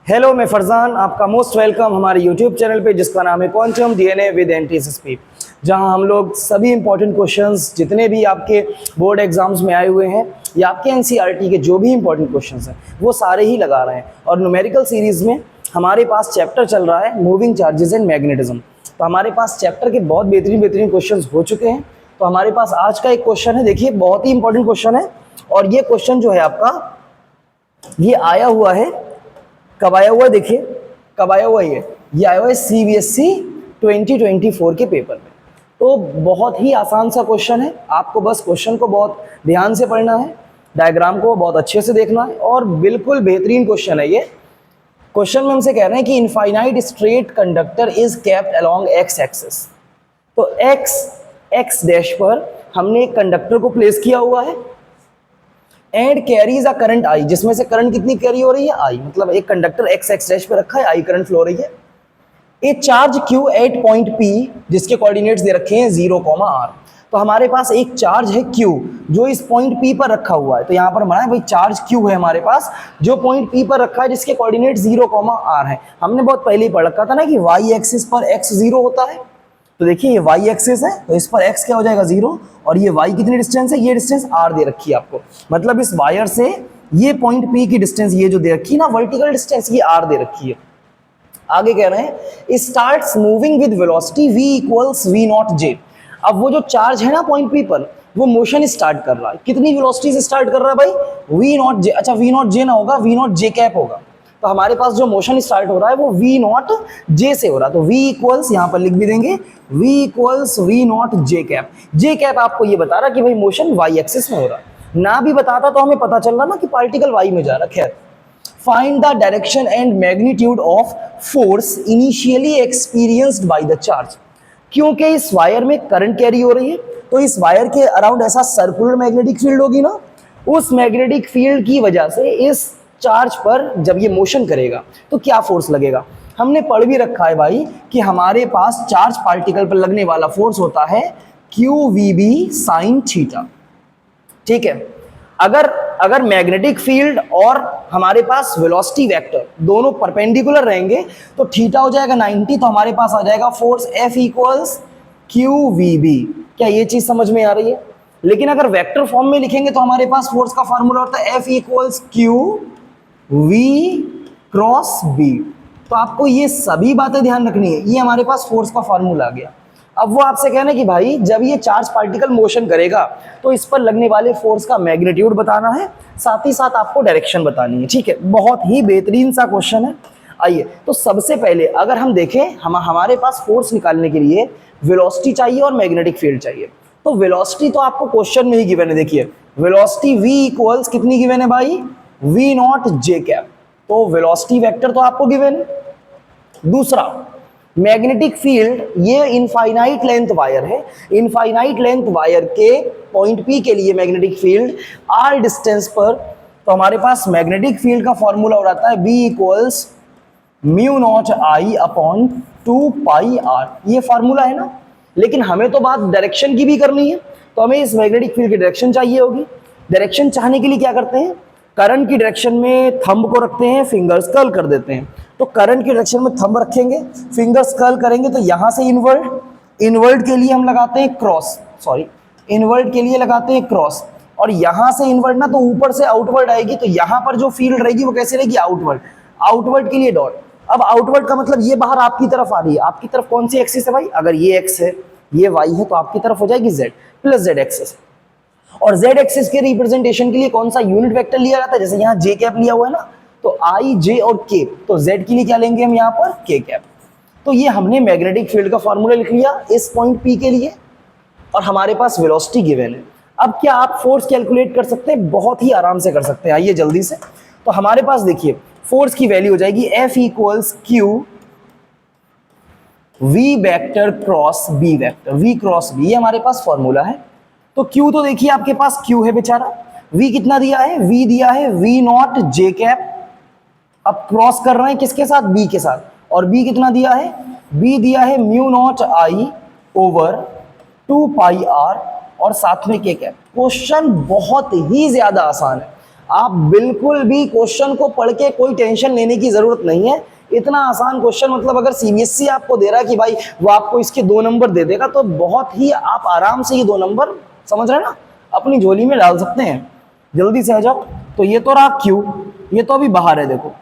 Hello, मैं फरजान, आपका most welcome हमारे यूट्यूब चैनल पे जिसका नाम है क्वांटम डीएनए विद एनटीएसएसपी, जहां हम लोग सभी इंपॉर्टेंट क्वेश्चंस जितने भी आपके बोर्ड एग्जाम्स में आए हुए हैं या आपके एनसीईआरटी के जो भी इंपॉर्टेंट क्वेश्चंस हैं वो सारे ही लगा रहे हैं। और न्यूमेरिकल सीरीज़ में हमारे पास चैप्टर चल रहा है मूविंग चार्जेस एंड मैग्नेटिज्म। तो हमारे पास चैप्टर के बहुत बेहतरीन क्वेश्चन हो चुके हैं। तो हमारे पास आज का एक क्वेश्चन है, देखिए बहुत ही इंपॉर्टेंट क्वेश्चन है। और ये क्वेश्चन जो है आपका ये आया हुआ है, कब आया हुआ है, देखिए कब आया हुआ है ये आया हुआ है सीबीएसई 2024 के पेपर में। तो बहुत ही आसान सा क्वेश्चन है, आपको बस क्वेश्चन को बहुत ध्यान से पढ़ना है, डायग्राम को बहुत अच्छे से देखना है और बिल्कुल बेहतरीन क्वेश्चन है ये। क्वेश्चन में हमसे कह रहे हैं कि infinite straight conductor is kept along x axis. तो एक्स डैश पर हमने एक कंडक्टर को प्लेस किया हुआ है and carries a current I, जिसमें से करंट कितनी कैरी हो रही है, आई, मतलब एक कंडक्टर एक्स डैश पे रखा है, आई करंट फ्लो हो रही है। A charge q at point P, जिसके कोऑर्डिनेट्स दे रखे हैं 0, तो हमारे पास एक चार्ज है क्यू जो इस पॉइंट पी पर रखा हुआ है। तो यहाँ पर हमारा भाई चार्ज क्यू है हमारे पास जो पॉइंट पी पर रखा है, जिसके कोऑर्डिनेट 0, है। हमने बहुत पहले ही पढ़ रखा था ना कि वाई एक्सिस पर एक्स 0 होता है। तो देखिए ये y एक्सिस है, तो इस पर x क्या हो जाएगा 0, और ये y कितनी डिस्टेंस है, ये डिस्टेंस r दे रखी है आपको। मतलब इस वायर से ये पॉइंट P की डिस्टेंस ये जो दे रखी है ना, वर्टिकल डिस्टेंस, ये r दे रखी है। आगे कह रहे हैं starts moving with velocity v equals v not j। अब वो जो चार्ज है ना पॉइंट P पर, वो मोशन स्टार्ट कर रहा है, कितनी वेलोसिटी से स्टार्ट कर रहा है भाई, v नॉट j। अच्छा v नॉट j ना होगा, v नॉट j कैप होगा। तो हमारे पास जो मोशन स्टार्ट हो रहा है वो v नॉट j से हो रहा है। तो v इक्वल्स यहाँ पर लिख भी देंगे, v equals v not j cap. j cap आपको ये बता रहा कि भाई मोशन y एक्सिस में हो रहा है, ना भी बताता तो हमें पता चल रहा ना कि पार्टिकल y में जा रहा। खैर, find the direction and magnitude of force initially experienced by the charge. क्योंकि इस वायर में करंट कैरी हो रही है, तो इस वायर के अराउंड ऐसा सर्कुलर मैग्नेटिक फील्ड होगी ना, उस मैग्नेटिक फील्ड की वजह से इस चार्ज पर जब ये मोशन करेगा तो क्या फोर्स लगेगा। हमने पढ़ भी रखा है भाई कि हमारे पास चार्ज पार्टिकल पर लगने वाला फोर्स होता है QVB sin थीटा। ठीक है, अगर मैग्नेटिक फील्ड और हमारे पास वेलोसिटी वेक्टर दोनों परपेंडिकुलर रहेंगे तो थीटा हो जाएगा 90, तो हमारे पास आ जाएगा फोर्स F इक्वल्स QVB। क्या ये चीज समझ में आ रही है? लेकिन अगर वेक्टर फॉर्म में लिखेंगे तो हमारे पास फोर्स का फॉर्मूला होता है F equals QV cross B। तो आपको ये सभी बातें ध्यान रखनी है, ये हमारे पास फोर्स का फॉर्मूला आ गया। अब वो आपसे कहना है कि भाई जब ये चार्ज पार्टिकल मोशन करेगा तो इस पर लगने वाले फोर्स का मैग्नीट्यूड बताना है, साथ ही साथ आपको डायरेक्शन बतानी है। ठीक है, बहुत ही बेहतरीन सा क्वेश्चन है। आइए, तो सबसे पहले अगर हम देखें, हमारे पास फोर्स निकालने के लिए वेलोसिटी चाहिए और मैग्नेटिक फील्ड चाहिए। तो वेलोसिटी तो आपको क्वेश्चन में ही गिवन है, देखिए वेलोसिटी v इक्वल्स कितनी गिवन है भाई, v नॉट j कैप। तो वेलोसिटी वेक्टर तो आपको गिवन है। दूसरा, मैग्नेटिक फील्ड, ये इनफाइनाइट लेंथ वायर है, इनफाइनाइट लेंथ वायर के पॉइंट P के लिए मैग्नेटिक फील्ड r डिस्टेंस पर, तो हमारे पास मैग्नेटिक फील्ड का फॉर्मूला हो जाता है B equals mu naught I upon 2 pi r। ये फॉर्मूला है ना, लेकिन हमें तो बात डायरेक्शन की भी करनी है, तो हमें इस मैग्नेटिक फील्ड की डायरेक्शन चाहिए होगी। डायरेक्शन चाहने के लिए क्या करते हैं, करंट की डायरेक्शन में थंब को रखते हैं, फिंगर्स कर्ल कर देते हैं। तो करंट की डायरेक्शन में थंब रखेंगे, फिंगर्स कर्ल करेंगे, तो यहां से इनवर्ड, इनवर्ड के लिए हम लगाते हैं क्रॉस, इनवर्ड के लिए लगाते हैं क्रॉस, और यहां से इनवर्ड ना तो ऊपर से आउटवर्ड आएगी, तो यहां पर जो फील्ड रहेगी वो कैसे रहेगी, आउटवर्ड। आउटवर्ड के लिए डॉट। अब आउटवर्ड का मतलब ये बाहर आपकी तरफ आ रही है, आपकी तरफ कौन सी एक्सिस है भाई, अगर ये एक्स है ये वाई है तो आपकी तरफ हो जाएगी जेड प्लस जेड एक्सिस। और जेड एक्सिस के रिप्रेजेंटेशन के लिए कौन सा यूनिट वेक्टर लिया जाता है, जैसे यहाँ जे कैप लिया हुआ है ना, तो आई जे और के, तो जेड के लिए क्या लेंगे हम यहाँ पर, के कैप। तो ये हमने मैग्नेटिक फील्ड का फॉर्मूला लिख लिया इस पॉइंट पी के लिए, और हमारे पास वेलोसिटी गिवन है। अब क्या आप फोर्स कैलकुलेट कर सकते हैं, बहुत ही आराम से कर सकते हैं। आइए जल्दी से, तो हमारे पास देखिए फोर्स की वैल्यू हो जाएगी F equals Q V vector cross B vector, V cross B, ये हमारे पास फॉर्मूला है। तो Q तो देखिए आपके पास Q है बेचारा, V कितना दिया है, V दिया है V नॉट J कैप। अब क्रॉस कर रहे हैं किसके साथ, B के साथ, और B कितना दिया है, B दिया है mu naught I over 2 pi R और साथ में K कैप। क्वेश्चन बहुत ही ज्यादा आसान है। आप बिल्कुल भी क्वेश्चन को पढ़ के कोई टेंशन लेने की जरूरत नहीं है। इतना आसान क्वेश्चन, मतलब अगर सीबीएसई आपको दे रहा है कि भाई वो आपको इसके 2 नंबर दे देगा, तो बहुत ही आप आराम से ये 2 नंबर, समझ रहे हैं ना, अपनी झोली में डाल सकते हैं। जल्दी से आ जाओ। तो ये तो रहा क्यू, ये तो अभी बाहर है। देखो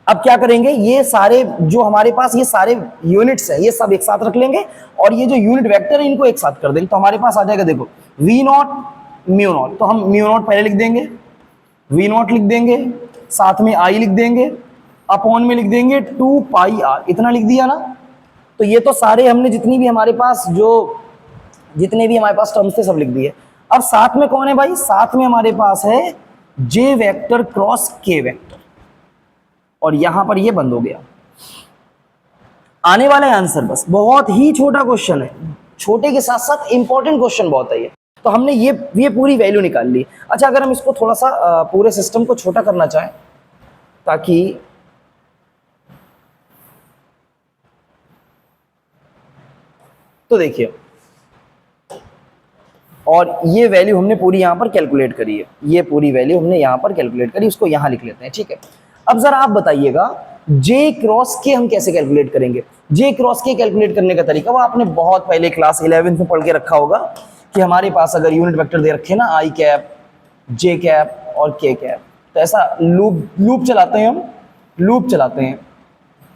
अब क्या करेंगे, ये सारे जो हमारे पास ये सारे यूनिट्स हैं ये सब एक साथ रख लेंगे, और ये जो यूनिट वेक्टर है इनको एक साथ कर देंगे। तो हमारे पास आ जाएगा, देखो वी नॉट म्यू नॉट, तो हम म्यू नॉट पहले लिख देंगे, वी नॉट लिख देंगे, साथ में आई लिख देंगे, अपॉन में लिख देंगे 2 पाई आर, इतना लिख दिया ना। तो ये तो सारे हमने जितनी भी हमारे पास जितने भी हमारे पास टर्म्स थे सब लिख दिए। अब साथ में कौन है भाई, साथ में हमारे पास है जे वेक्टर क्रॉस के वेक्टर, और यहां पर ये बंद हो गया। आने वाला है आंसर, बस बहुत ही छोटा क्वेश्चन है, छोटे के साथ साथ इंपॉर्टेंट क्वेश्चन बहुत है ये। तो हमने ये पूरी वैल्यू निकाल ली। अच्छा, अगर हम इसको थोड़ा सा पूरे सिस्टम को छोटा करना चाहें, ताकि तो देखिए, और ये वैल्यू हमने पूरी यहां पर कैलकुलेट करी है, ये पूरी वैल्यू हमने यहां पर कैलकुलेट करी, उसको यहां लिख लेते हैं, ठीक है। अब जरा आप बताइएगा जे क्रॉस के हम कैसे कैलकुलेट करेंगे। जे क्रॉस के कैलकुलेट करने का तरीका वो आपने बहुत पहले क्लास 11 में पढ़ के रखा होगा कि हमारे पास अगर यूनिट वेक्टर दे रखे ना आई कैप, जे कैप और के कैप, तो ऐसा लूप चलाते हैं, हम लूप चलाते हैं,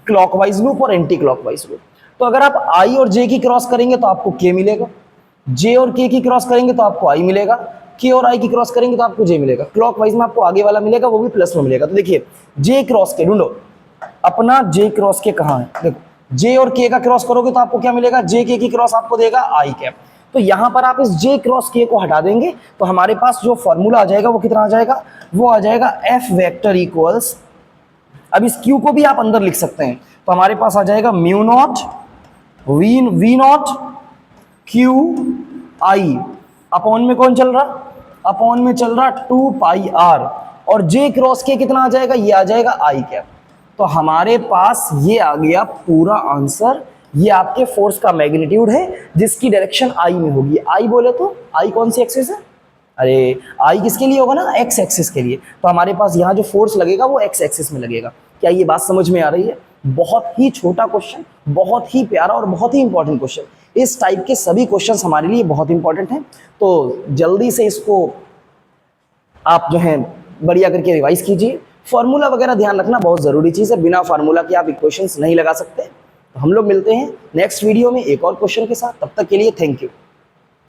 क्लॉकवाइज लूप और एंटी क्लॉकवाइज लूप। तो अगर आप आई और जे की क्रॉस करेंगे तो आपको के मिलेगा, जे और के की क्रॉस करेंगे तो आपको आई मिलेगा, के और आई की क्रॉस करेंगे तो आपको जे मिलेगा। क्लॉकवाइज में आपको आगे वाला मिलेगा, वो भी प्लस में मिलेगा। तो देखिए जे क्रॉस के ढूंढो, अपना जे क्रॉस के कहाँ है, देखो जे और के का क्रॉस करोगे तो आपको क्या मिलेगा, जे के की क्रॉस आपको देगा आई कैप। तो यहां पर आप इस जे क्रॉस के को हटा देंगे तो हमारे पास जो फॉर्मूला आ जाएगा वो कितना आ जाएगा, वो आ जाएगा एफ वेक्टर इक्वल्स, अब इस क्यू को भी आप अंदर लिख सकते हैं, तो हमारे पास आ जाएगा mu naught v naught q i, upon में कौन चल रहा, अपॉन में चल रहा 2 पाई आर, और जे क्रॉस के कितना आ जाएगा, ये आ जाएगा आई कैप। तो हमारे पास ये आ गया पूरा आंसर। ये आपके फोर्स का मैग्नीट्यूड है जिसकी डायरेक्शन आई में होगी। आई बोले तो आई कौन सी एक्सिस है, अरे आई किसके लिए होगा ना, एक्स एक्सिस के लिए। तो हमारे पास यहाँ जो फोर्स लगेगा वो एक्स एक्सिस में लगेगा। क्या ये बात समझ में आ रही है? बहुत ही छोटा क्वेश्चन, बहुत ही प्यारा और बहुत ही इंपॉर्टेंट क्वेश्चन। इस टाइप के सभी क्वेश्चंस हमारे लिए बहुत इंपॉर्टेंट हैं, तो जल्दी से इसको आप जो है बढ़िया करके रिवाइज कीजिए। फॉर्मूला वगैरह ध्यान रखना बहुत ज़रूरी चीज़ है, बिना फार्मूला के आप इक्वेशंस नहीं लगा सकते। तो हम लोग मिलते हैं नेक्स्ट वीडियो में एक और क्वेश्चन के साथ, तब तक के लिए थैंक यू।